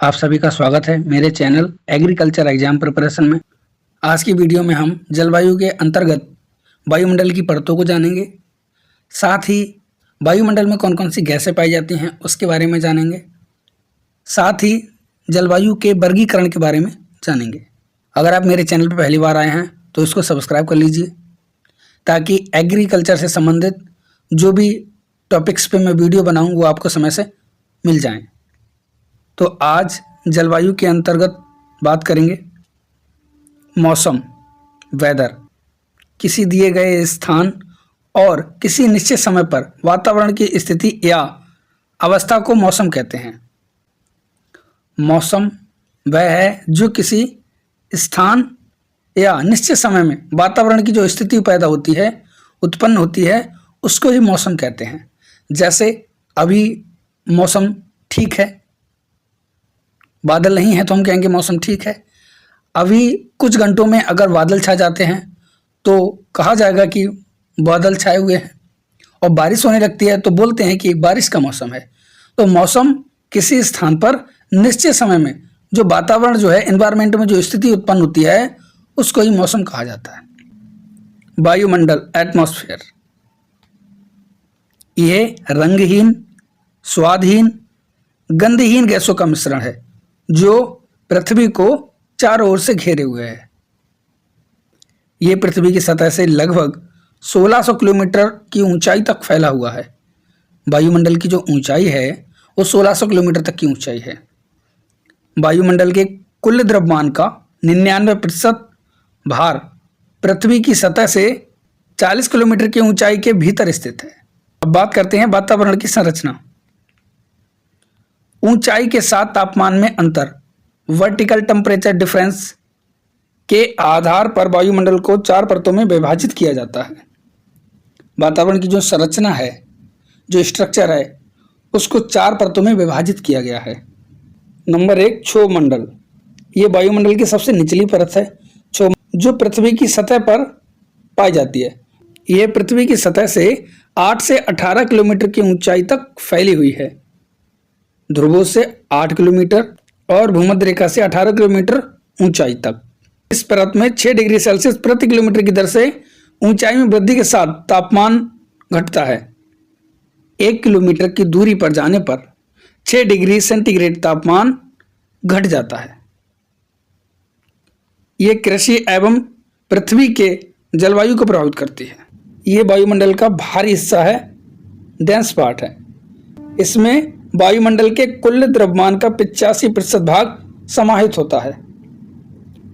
आप सभी का स्वागत है मेरे चैनल एग्रीकल्चर एग्जाम प्रिपरेशन में। आज की वीडियो में हम जलवायु के अंतर्गत वायुमंडल की परतों को जानेंगे। साथ ही वायुमंडल में कौन कौन सी गैसें पाई जाती हैं उसके बारे में जानेंगे। साथ ही जलवायु के वर्गीकरण के बारे में जानेंगे। अगर आप मेरे चैनल पर पहली बार आए हैं तो इसको सब्सक्राइब कर लीजिए ताकि एग्रीकल्चर से संबंधित जो भी टॉपिक्स पे मैं वीडियो बनाऊँ वो आपको समय से मिल जाएँ। तो आज जलवायु के अंतर्गत बात करेंगे मौसम, वेदर। किसी दिए गए स्थान और किसी निश्चित समय पर वातावरण की स्थिति या अवस्था को मौसम कहते हैं। मौसम वह है जो किसी स्थान या निश्चित समय में वातावरण की जो स्थिति पैदा होती है, उत्पन्न होती है, उसको ही मौसम कहते हैं। जैसे अभी मौसम ठीक है, बादल नहीं है तो हम कहेंगे मौसम ठीक है। अभी कुछ घंटों में अगर बादल छा जाते हैं तो कहा जाएगा कि बादल छाए हुए हैं, और बारिश होने लगती है तो बोलते हैं कि एक बारिश का मौसम है। तो मौसम किसी स्थान पर निश्चित समय में जो वातावरण जो है, एनवायरनमेंट में जो स्थिति उत्पन्न होती है, उसको ही मौसम कहा जाता है। वायुमंडल, एटमॉस्फेयर, यह रंगहीन, स्वादहीन, गंधहीन गैसों का मिश्रण है जो पृथ्वी को चारों ओर से घेरे हुए है। ये पृथ्वी की सतह से लगभग 1600 किलोमीटर की ऊंचाई तक फैला हुआ है। वायुमंडल की जो ऊंचाई है वो 1600 किलोमीटर तक की ऊंचाई है। वायुमंडल के कुल द्रव्यमान का 99% भार पृथ्वी की सतह से 40 किलोमीटर की ऊंचाई के भीतर स्थित है। अब बात करते हैं वातावरण की संरचना। ऊंचाई के साथ तापमान में अंतर, वर्टिकल टेम्परेचर डिफरेंस के आधार पर वायुमंडल को 4 परतों में विभाजित किया जाता है। वातावरण की जो संरचना है, जो स्ट्रक्चर है, उसको 4 परतों में विभाजित किया गया है। नंबर 1, क्षोभमंडल। ये वायुमंडल की सबसे निचली परत है, जो पृथ्वी की सतह पर पाई जाती है। यह पृथ्वी की सतह से 8 से 18 किलोमीटर की ऊंचाई तक फैली हुई है। ध्रुवों से 8 किलोमीटर और भूमध्य रेखा से 18 किलोमीटर ऊंचाई तक। इस परत में 6 डिग्री सेल्सियस प्रति किलोमीटर की दर से ऊंचाई में वृद्धि के साथ तापमान घटता है। 1 किलोमीटर की दूरी पर जाने पर 6 डिग्री सेंटीग्रेड तापमान घट जाता है। यह कृषि एवं पृथ्वी के जलवायु को प्रभावित करती है। यह वायुमंडल का भारी हिस्सा है, डेंस पार्ट है। इसमें वायुमंडल के कुल द्रव्यमान का 85% भाग समाहित होता है,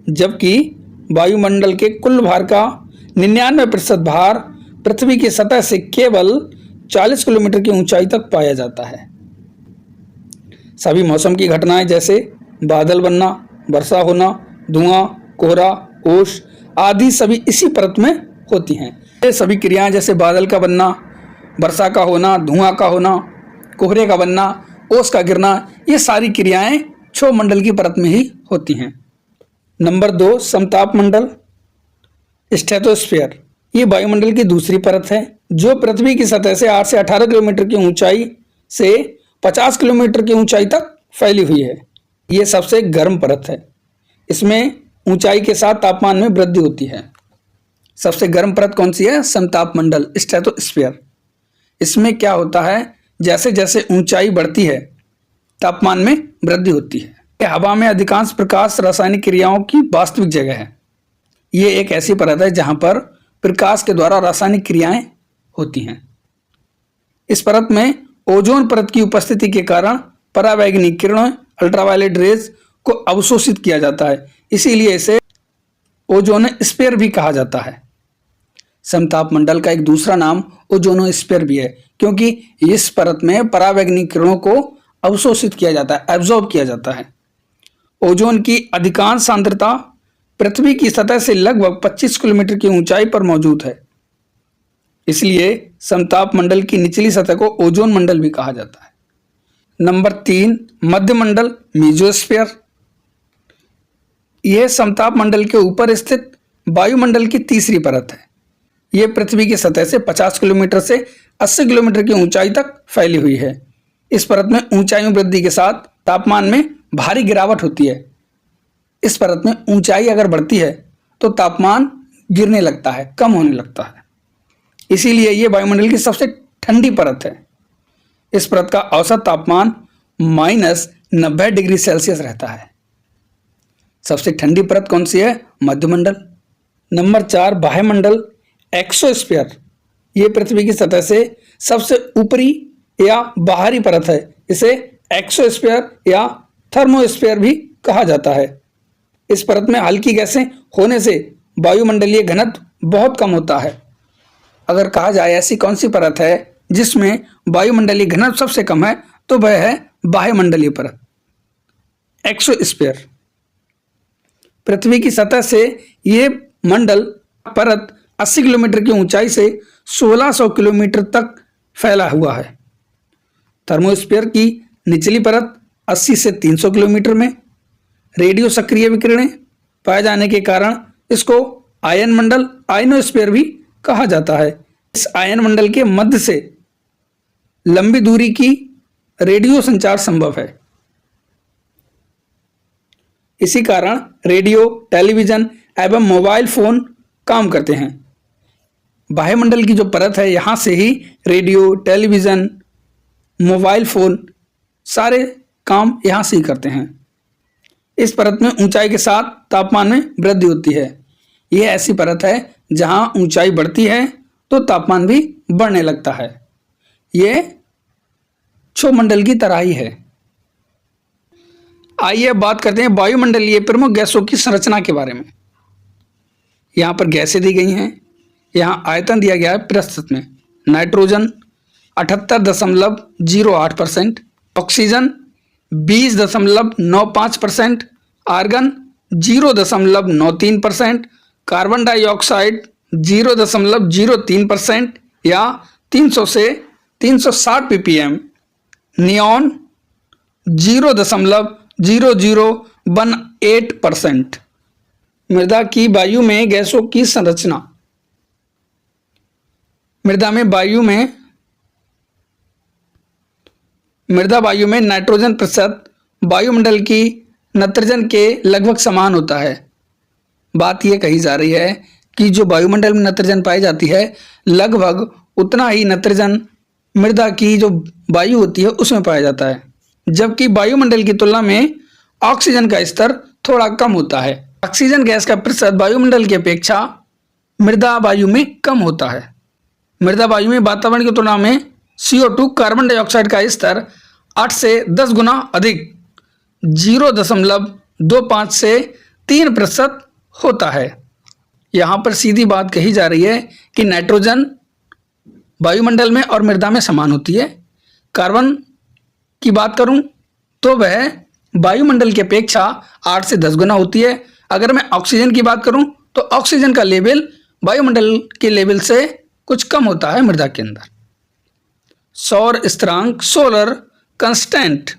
जबकि वायुमंडल के कुल भार का 99% भार पृथ्वी की सतह से केवल 40 किलोमीटर की ऊंचाई तक पाया जाता है। सभी मौसम की घटनाएं जैसे बादल बनना, वर्षा होना, धुआं, कोहरा, ओस आदि सभी इसी परत में होती हैं। ये सभी क्रियाएं जैसे बादल का बनना, वर्षा का होना, धुआं का होना, कोहरे का बनना, ओस का गिरना, ये सारी क्रियाएं क्षोभमंडल की परत में ही होती हैं। नंबर 2, समताप मंडल, स्ट्रेटोस्फीयर। ये वायुमंडल की दूसरी परत है जो पृथ्वी की सतह से 8 से 18 किलोमीटर की ऊंचाई से 50 किलोमीटर की ऊंचाई तक फैली हुई है। ये सबसे गर्म परत है। इसमें ऊंचाई के साथ तापमान में वृद्धि होती है। सबसे गर्म परत कौन सी है? समताप मंडल, स्ट्रेटोस्फीयर। इसमें क्या होता है, जैसे जैसे ऊंचाई बढ़ती है तापमान में वृद्धि होती है। हवा में अधिकांश प्रकाश रासायनिक क्रियाओं की वास्तविक जगह है। ये एक ऐसी परत है जहां पर प्रकाश के द्वारा रासायनिक क्रियाएं होती हैं। इस परत में ओजोन परत की उपस्थिति के कारण परावैंगनिक किरणों, अल्ट्रावायलेट रेज को अवशोषित किया जाता है, इसीलिए इसे ओजोनस्फीयर भी कहा जाता है। समताप मंडल का एक दूसरा नाम ओजोनोस्फीयर भी है, क्योंकि इस परत में परावैंगनिक किरणों को अवशोषित किया जाता है, एब्जॉर्ब किया जाता है। ओजोन की अधिकांश सांद्रता पृथ्वी की सतह से लगभग 25 किलोमीटर की ऊंचाई पर मौजूद है, इसलिए समताप मंडल की निचली सतह को ओजोन मंडल भी कहा जाता है। नंबर 3, मध्य मंडल, मेसोस्फीयर। यह समताप मंडल के ऊपर स्थित वायुमंडल की तीसरी परत है। यह पृथ्वी की सतह से 50 किलोमीटर से 80 किलोमीटर की ऊंचाई तक फैली हुई है। इस परत में ऊंचाई में वृद्धि के साथ तापमान में भारी गिरावट होती है। इस परत में ऊंचाई अगर बढ़ती है तो तापमान गिरने लगता है, कम होने लगता है। इसीलिए ये वायुमंडल की सबसे ठंडी परत है। इस परत का औसत तापमान -90 डिग्री सेल्सियस रहता है। सबसे ठंडी परत कौन सी है? मध्यमंडल। नंबर 4, बाह्यमंडल। एक्सोस्फीयर ये पृथ्वी की सतह से सबसे ऊपरी या बाहरी परत है। इसे एक्सोस्फीयर या थर्मोस्फीयर भी कहा जाता है। इस परत में हल्की गैसें होने से वायुमंडलीय घनत्व बहुत कम होता है। अगर कहा जाए ऐसी कौन सी परत है जिसमें वायुमंडलीय घनत्व सबसे कम है, तो वह है बाह्यमंडलीय परत, एक्सोस्फीयर। पृथ्वी की सतह से ये मंडल परत 80 किलोमीटर की ऊंचाई से 1600 किलोमीटर तक फैला हुआ है। थर्मोस्फीयर की निचली परत 80 से 300 किलोमीटर में रेडियो सक्रिय विकिरणें पाए जाने के कारण इसको आयन मंडल, आयनोस्फीयर भी कहा जाता है। इस आयन मंडल के मध्य से लंबी दूरी की रेडियो संचार संभव है। इसी कारण रेडियो, टेलीविजन एवं मोबाइल फोन काम करते हैं। बाह्यमंडल की जो परत है, यहां से ही रेडियो, टेलीविजन, मोबाइल फोन सारे काम यहां से ही करते हैं। इस परत में ऊंचाई के साथ तापमान में वृद्धि होती है। यह ऐसी परत है जहां ऊंचाई बढ़ती है तो तापमान भी बढ़ने लगता है। यह क्षोमंडल की तरह ही है। आइए अब बात करते हैं वायुमंडलीय प्रमुख गैसों की संरचना के बारे में। यहाँ पर गैसें दी गई हैं। यहाँ आयतन दिया गया है प्रस्तुत में। Nitrogen 78.08%, oxygen 20.95%, argon 0.93%, carbon dioxide 0.03% या 300 से 360 ppm, नियॉन 0.0018%। मृदा की वायु में गैसों की संरचना। मृदा वायु में नाइट्रोजन प्रतिशत वायुमंडल की नत्रजन के लगभग समान होता है। बात यह कही जा रही है कि जो वायुमंडल में नत्रजन पाई जाती है, लगभग उतना ही नत्रजन मृदा की जो वायु होती है उसमें पाया जाता है, जबकि वायुमंडल की तुलना में ऑक्सीजन का स्तर थोड़ा कम होता है। ऑक्सीजन गैस का प्रतिशत वायुमंडल की अपेक्षा मृदा वायु में कम होता है। मृदा वायु में वातावरण की तुलना में CO2 कार्बन डाइऑक्साइड का स्तर 8 से 10 गुना अधिक 0.25 से 3% होता है। यहाँ पर सीधी बात कही जा रही है कि नाइट्रोजन वायुमंडल में और मृदा में समान होती है। कार्बन की बात करूं तो वह वायुमंडल की अपेक्षा 8 से 10 गुना होती है। अगर मैं ऑक्सीजन की बात करूं तो ऑक्सीजन का लेवल वायुमंडल के लेवल से कुछ कम होता है मृदा के अंदर। सौर स्थिरांक, सोलर कांस्टेंट,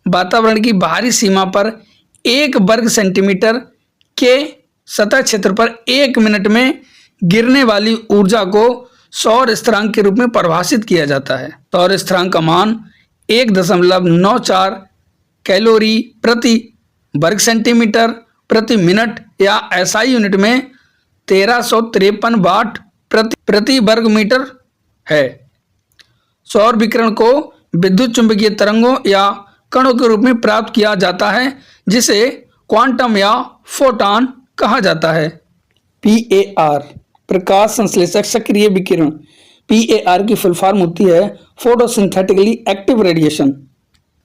वातावरण की बाहरी सीमा पर 1 वर्ग सेंटीमीटर के सतह क्षेत्र पर 1 मिनट में गिरने वाली ऊर्जा को सौर स्थिरांक के रूप में परिभाषित किया जाता है। सौर स्थिरांक का मान 1.94 कैलोरी प्रति वर्ग सेंटीमीटर प्रति मिनट या SI यूनिट में 1353 वाट प्रति वर्ग मीटर है। सौर विकिरण को विद्युत चुंबकीय तरंगों या कणों के रूप में प्राप्त किया जाता है, जिसे क्वांटम या फोटॉन कहा जाता है। PAR, प्रकाश संश्लेषक सक्रिय विकिरण। PAR की फुल फॉर्म होती है फोटोसिंथेटिकली एक्टिव रेडिएशन।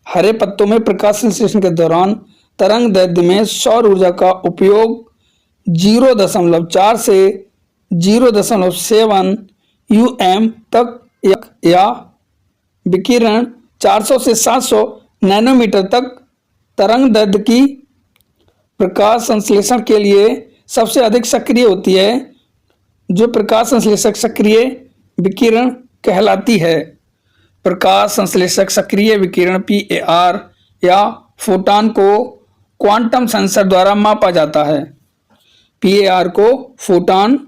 हरे पत्तों में प्रकाश संश्लेषण के दौरान तरंग दैर्ध्य में सौर ऊर्जा का उपयोग 0.4 से 0.7 UM तक या विकिरण 400 से 700 नैनोमीटर तक तरंग दैर्ध्य की प्रकाश संश्लेषण के लिए सबसे अधिक सक्रिय होती है, जो प्रकाश संश्लेषक सक्रिय विकिरण कहलाती है। प्रकाश संश्लेषक सक्रिय विकिरण PAR या फोटॉन को क्वांटम सेंसर द्वारा मापा जाता है। PAR को फोटॉन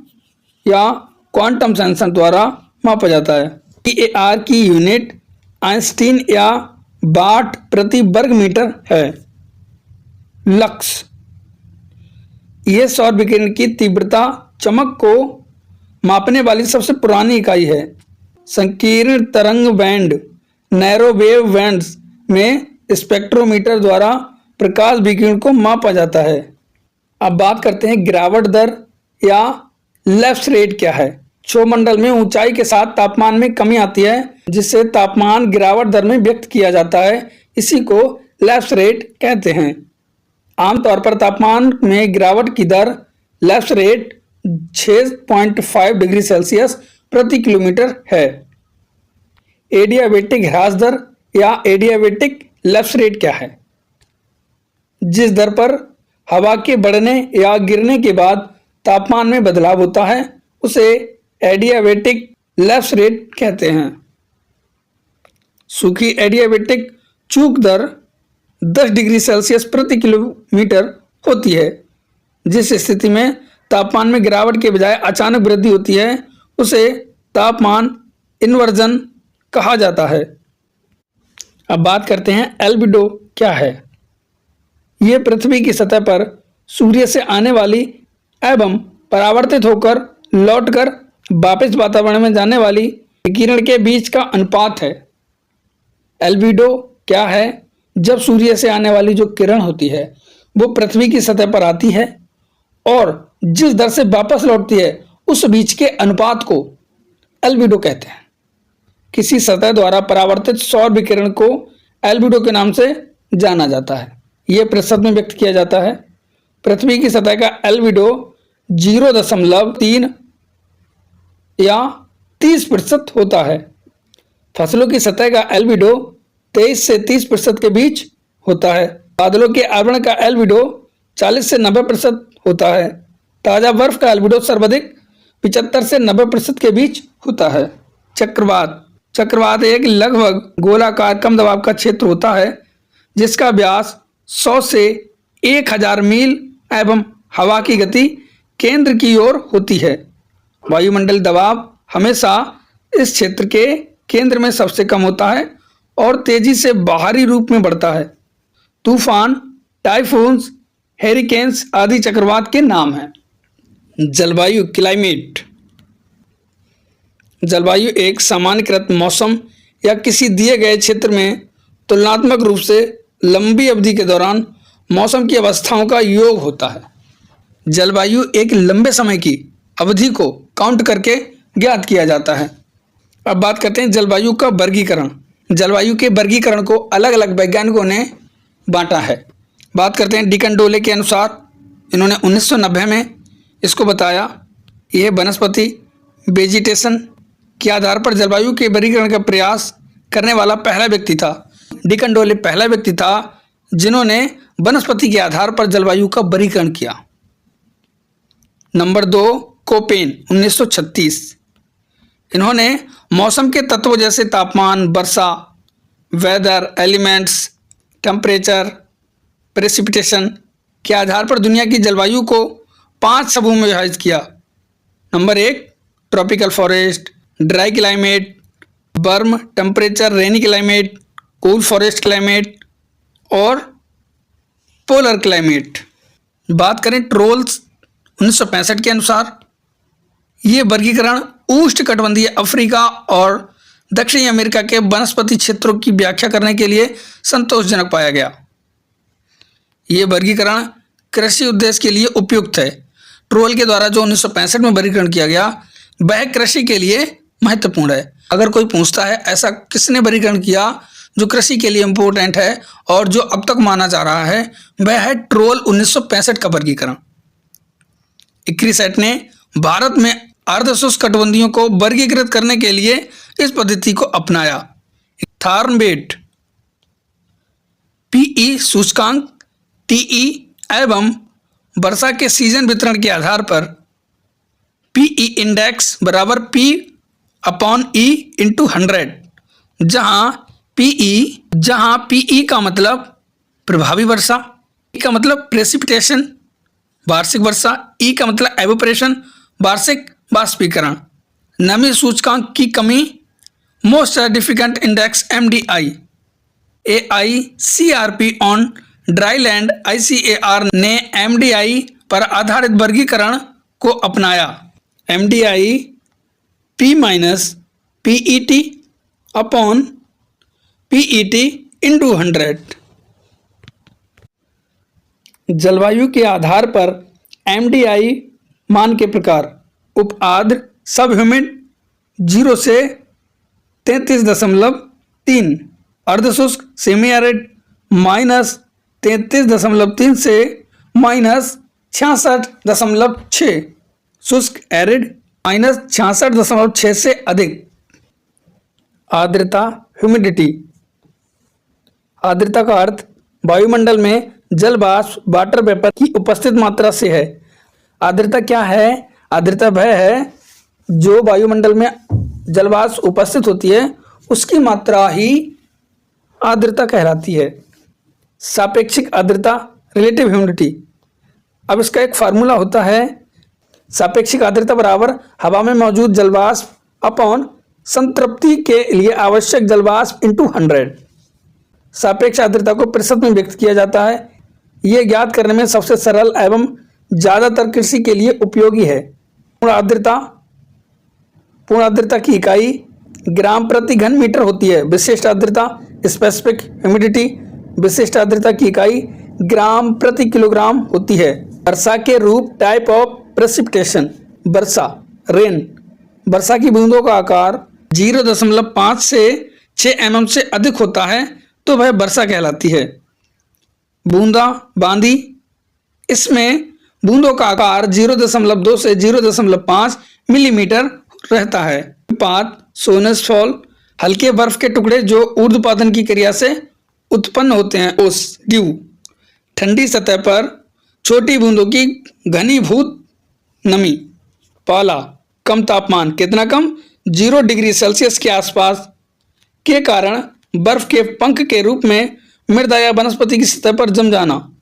या क्वांटम सेंसर द्वारा मापा जाता है। PAR की यूनिट आइंस्टीन या वाट प्रति वर्ग मीटर है। लक्स। यह सौर विकिरण की तीव्रता चमक को मापने वाली सबसे पुरानी इकाई है। संकीर्ण तरंग बैंड नैरो वेव बैंड्स में स्पेक्ट्रोमीटर द्वारा प्रकाश विकिरण को मापा जाता है। अब बात करते हैं गिरावट दर या लैप्स रेट क्या है। क्षोभमंडल में ऊंचाई के साथ तापमान में कमी आती है, जिससे तापमान गिरावट दर में व्यक्त किया जाता है। इसी को लैप्स रेट कहते हैं। आमतौर पर तापमान में गिरावट की दर लैप्स रेट 6.5 डिग्री सेल्सियस प्रति किलोमीटर है। एडियाबेटिक ह्रास दर या एडियाबेटिक लैप्स रेट क्या है? जिस दर पर हवा के बढ़ने या गिरने के बाद तापमान में बदलाव होता है उसे एडियाबेटिक लैप्स रेट कहते हैं। सूखी एडियाबेटिक चूक दर 10 डिग्री सेल्सियस प्रति किलोमीटर होती है। जिस स्थिति में तापमान में गिरावट के बजाय अचानक वृद्धि होती है उसे तापमान इन्वर्जन कहा जाता है। अब बात करते हैं एल्बिडो क्या है। यह पृथ्वी की सतह पर सूर्य से आने वाली एवं परावर्तित होकर लौटकर वापस वातावरण में जाने वाली विकिरण के बीच का अनुपात है। एल्बिडो क्या है? जब सूर्य से आने वाली जो किरण होती है वो पृथ्वी की सतह पर आती है और जिस दर से वापस लौटती है उस बीच के अनुपात को एल्बिडो कहते हैं। किसी सतह द्वारा परावर्तित सौर विकिरण को एल्बिडो के नाम से जाना जाता है। यह प्रतिशत में व्यक्त किया जाता है। पृथ्वी की सतह का एल्बिडो 0.3 या 30% होता है। फसलों की सतह का एल्बिडो 23 से 30% के बीच होता है। बादलों के आवरण का एल्बिडो 40 से 90% होता है। ताजा बर्फ का एल्बिडो सर्वाधिक 75 से 90% के बीच होता है। चक्रवात एक लगभग गोलाकार कम दबाव का क्षेत्र होता है जिसका व्यास 100 से 1000 मील एवं हवा की गति केंद्र की ओर होती है। वायुमंडल दबाव हमेशा इस क्षेत्र के केंद्र में सबसे कम होता है और तेजी से बाहरी रूप में बढ़ता है। तूफान, टाइफून्स, हेरिकेन्स आदि चक्रवात के नाम हैं। जलवायु क्लाइमेट। जलवायु एक सामान्यकृत मौसम या किसी दिए गए क्षेत्र में तुलनात्मक रूप से लंबी अवधि के दौरान मौसम की अवस्थाओं का योग होता है। जलवायु एक लंबे समय की अवधि को काउंट करके ज्ञात किया जाता है। अब बात करते हैं जलवायु का वर्गीकरण। जलवायु के वर्गीकरण को अलग अलग वैज्ञानिकों ने बांटा है। बात करते हैं डिकनडोले के अनुसार। इन्होंने 1990 में इसको बताया। यह वनस्पति वेजिटेशन के आधार पर जलवायु के वर्गीकरण का प्रयास करने वाला पहला व्यक्ति था। डिकनडोले पहला व्यक्ति था जिन्होंने वनस्पति के आधार पर जलवायु का वर्गीकरण किया। Number 2 Koppen 1936। इन्होंने मौसम के तत्वों जैसे तापमान, वर्षा, वेदर एलिमेंट्स, टेम्परेचर, प्रेसिपिटेशन के आधार पर दुनिया की जलवायु को 5 समूह में विभाजित किया। Number 1 tropical forest, dry climate, warm temperature rainy climate, cool forest climate और पोलर क्लाइमेट। बात करें ट्रोल्स 1965 के अनुसार, ये वर्गीकरण उष्णकटिबंधीय अफ्रीका और दक्षिणी अमेरिका के वनस्पति क्षेत्रों की व्याख्या करने के लिए संतोषजनक पाया गया। ये वर्गीकरण कृषि उद्देश्य के लिए उपयुक्त है। ट्रोल के द्वारा जो 1965 में वर्गीकरण किया गया वह कृषि के लिए महत्वपूर्ण है। अगर कोई पूछता है ऐसा किसने वर्गीकरण किया जो कृषि के लिए इम्पोर्टेंट है और जो अब तक माना जा रहा है, वह है ट्रोल 1965 का वर्गीकरण। इक्रिसैट ने भारत में अर्धशुष्क कटिबंधियों को वर्गीकृत करने के लिए इस पद्धति को अपनाया। थॉर्नबेट पीई सूचकांक, टीई एवं वर्षा के सीजन वितरण के आधार पर पीई इंडेक्स बराबर P/E × 100, जहां पीई का मतलब प्रभावी वर्षा, ई का मतलब प्रेसिपिटेशन वार्षिक वर्षा, ई का मतलब एवोपरेशन वार्षिक बाष्पीकरण, नमी सूचकांक की कमी most significant index MDI, AICRP on dry land ICAR ने MDI पर आधारित वर्गीकरण को अपनाया। MDI P minus PET upon PET into 100। जलवायु के आधार पर MDI मान के प्रकार: उप आर्द्र सब ह्यूमिड 0 से 33.3, अर्धशुष्क सेमी एरिड -33.3 से -66.6, शुष्क एरिड -66.6 से अधिक। आर्द्रता ह्यूमिडिटी। आर्द्रता का अर्थ वायुमंडल में जल वाष्प वाटर वेपर की उपस्थित मात्रा से है। आर्द्रता क्या है? आर्द्रता वह है जो वायुमंडल में जल वाष्प उपस्थित होती है उसकी मात्रा ही आर्द्रता कहलाती है। सापेक्षिक आर्द्रता रिलेटिव ह्यूमिडिटी। अब इसका एक फार्मूला होता है, सापेक्षिक आर्द्रता बराबर हवा में मौजूद जल वाष्प अपॉन संतृप्ति के लिए आवश्यक जल वाष्प इंटू 100। सापेक्ष आर्द्रता को प्रतिशत में व्यक्त किया जाता है। यह ज्ञात करने में सबसे सरल एवं ज्यादातर कृषि के लिए उपयोगी है। पूर्ण आर्द्रता की इकाई ग्राम प्रति घन मीटर होती है। विशिष्ट आर्द्रता स्पेसिफिक ह्यूमिडिटी। विशिष्ट आर्द्रता की इकाई ग्राम प्रति किलोग्राम होती है। वर्षा के रूप टाइप ऑफ प्रेसिपिटेशन। वर्षा रेन। वर्षा की बूंदों का आकार 0.5 से 6 mm से अधिक होता है तो वह वर्षा कहलाती है। बूंदा बांदी। इसमें बूंदों का आकार 0.2 से 0.5 मिलीमीटर रहता है। हिमपात स्नोफॉल। हल्के बर्फ के टुकड़े जो ऊर्ध्वपातन की क्रिया से उत्पन्न होते हैं। ओस ड्यू। ठंडी सतह पर छोटी बूंदों की घनीभूत नमी। पाला कम तापमान। कितना कम? 0 डिग्री सेल्सियस के आसपास के कारण बर्फ के पंख के रूप में मृदा या वनस्पति की सतह पर जम जाना।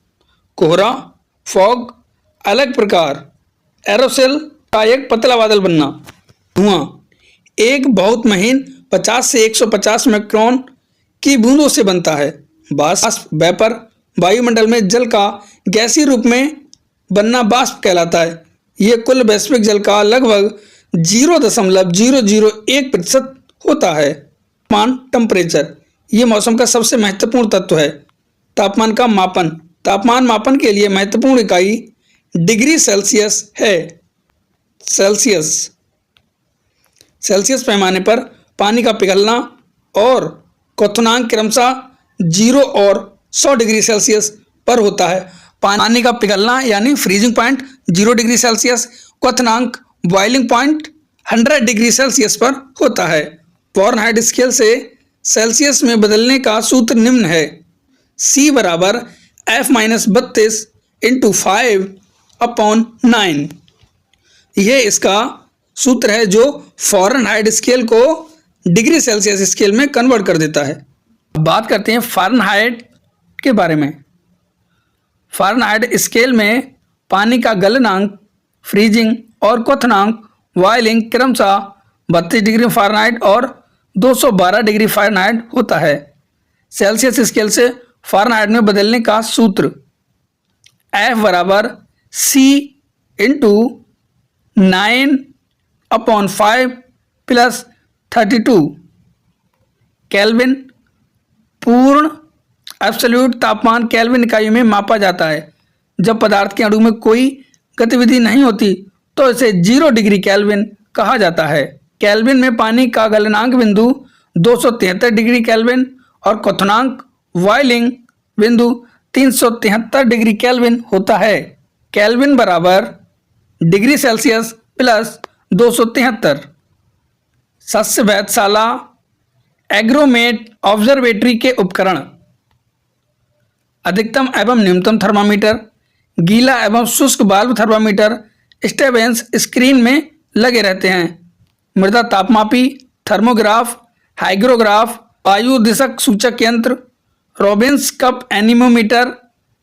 कोहरा फॉग। अलग प्रकार एरोसेल का एक पतला बादल बनना। धुआं एक बहुत महीन 50 से 150 माइक्रोन की बूंदों से बनता है। वाष्प वेपर। वायुमंडल में जल का गैसीय रूप में बनना वाष्प कहलाता है। यह कुल वैश्विक जल का लगभग 0.001% होता है। तापमान टेम्परेचर। यह मौसम का सबसे महत्वपूर्ण तत्व है। तापमान का मापन। तापमान मापन के लिए महत्वपूर्ण इकाई डिग्री सेल्सियस है। सेल्सियस पैमाने पर पानी का पिघलना और क्वथनांक क्रमशः 0 और 100 डिग्री सेल्सियस पर होता है। पानी का पिघलना यानी फ्रीजिंग पॉइंट 0 डिग्री सेल्सियस, क्वथनांक बॉइलिंग पॉइंट 100 डिग्री सेल्सियस पर होता है। फ़ारेनहाइट स्केल से सेल्सियस में बदलने का सूत्र निम्न है। C बराबर F-32 इंटू 5/9। यह इसका सूत्र है जो फ़ारेनहाइट स्केल को डिग्री सेल्सियस स्केल में कन्वर्ट कर देता है। अब बात करते हैं फ़ारेनहाइट के बारे में। फ़ारेनहाइट स्केल में पानी का गलनांक, फ्रीजिंग और क्वथनांक, बॉइलिंग क्रमशः 32 डिग्री फ़ारेनहाइट और 212 डिग्री फ़ारेनहाइट होता है। सेल्सियस स्केल से फ़ारेनहाइट में बदलने का सूत्र F बराबर C इंटू 9/5 प्लस 32। केल्विन। पूर्ण एब्सोल्यूट तापमान केल्विन इकाइयों में मापा जाता है। जब पदार्थ के अणु में कोई गतिविधि नहीं होती तो इसे 0 डिग्री केल्विन कहा जाता है। केल्विन में पानी का गलनांक बिंदु 273 डिग्री केल्विन और क्वथनांक बॉइलिंग बिंदु 373 डिग्री केल्विन होता है। केल्विन बराबर डिग्री सेल्सियस प्लस 273। सस्य वेधशाला एग्रोमेट ऑब्जर्वेटरी के उपकरण। अधिकतम एवं न्यूनतम थर्मामीटर, गीला एवं शुष्क वाल्व थर्मामीटर स्टेवेंस स्क्रीन में लगे रहते हैं। मृदा तापमापी, थर्मोग्राफ, हाइग्रोग्राफ, वायु दिशक सूचक यंत्र, रॉबिन्स कप एनीमोमीटर,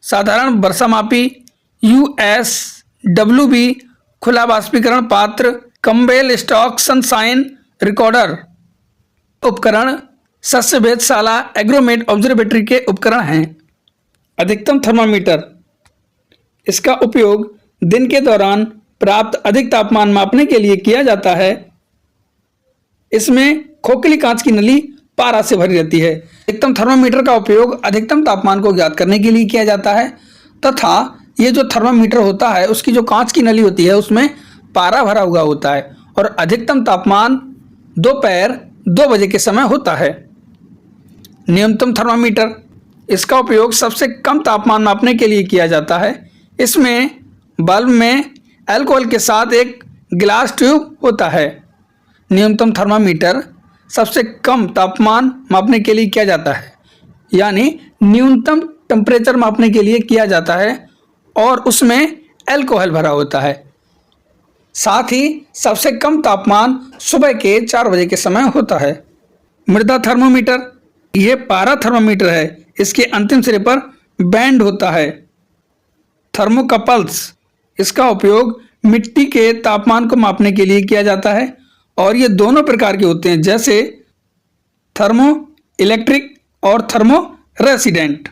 साधारण वर्षामापी, USWB खुला वाष्पीकरण पात्र, कम्बेल स्टॉक सनशाइन रिकॉर्डर। उपकरण सस्य वेधशाला एग्रोमेट ऑब्जर्वेटरी के उपकरण हैं। अधिकतम थर्मामीटर, इसका उपयोग दिन के दौरान प्राप्त अधिक तापमान मापने के लिए किया जाता है। इसमें खोखली कांच की नली पारा से भरी रहती है। अधिकतम थर्मामीटर का उपयोग अधिकतम तापमान को ज्ञात करने के लिए किया जाता है तथा ये जो थर्मामीटर होता है उसकी जो कांच की नली होती है उसमें पारा भरा हुआ होता है और अधिकतम तापमान दोपहर 2 बजे के समय होता है। न्यूनतम थर्मामीटर, इसका उपयोग सबसे कम तापमान मापने के लिए किया जाता है। इसमें बल्ब में अल्कोहल के साथ एक गिलास ट्यूब होता है। न्यूनतम थर्मामीटर सबसे कम तापमान मापने के लिए किया जाता है, यानी न्यूनतम टेम्परेचर मापने के लिए किया जाता है और उसमें अल्कोहल भरा होता है। साथ ही सबसे कम तापमान सुबह के 4 बजे के समय होता है। मृदा थर्मोमीटर, यह पारा थर्मोमीटर है। इसके अंतिम सिरे पर बैंड होता है। थर्मोकपल्स, इसका उपयोग मिट्टी के तापमान को मापने के लिए किया जाता है और ये दोनों प्रकार के होते हैं, जैसे थर्मो इलेक्ट्रिक और थर्मो रेसिडेंट।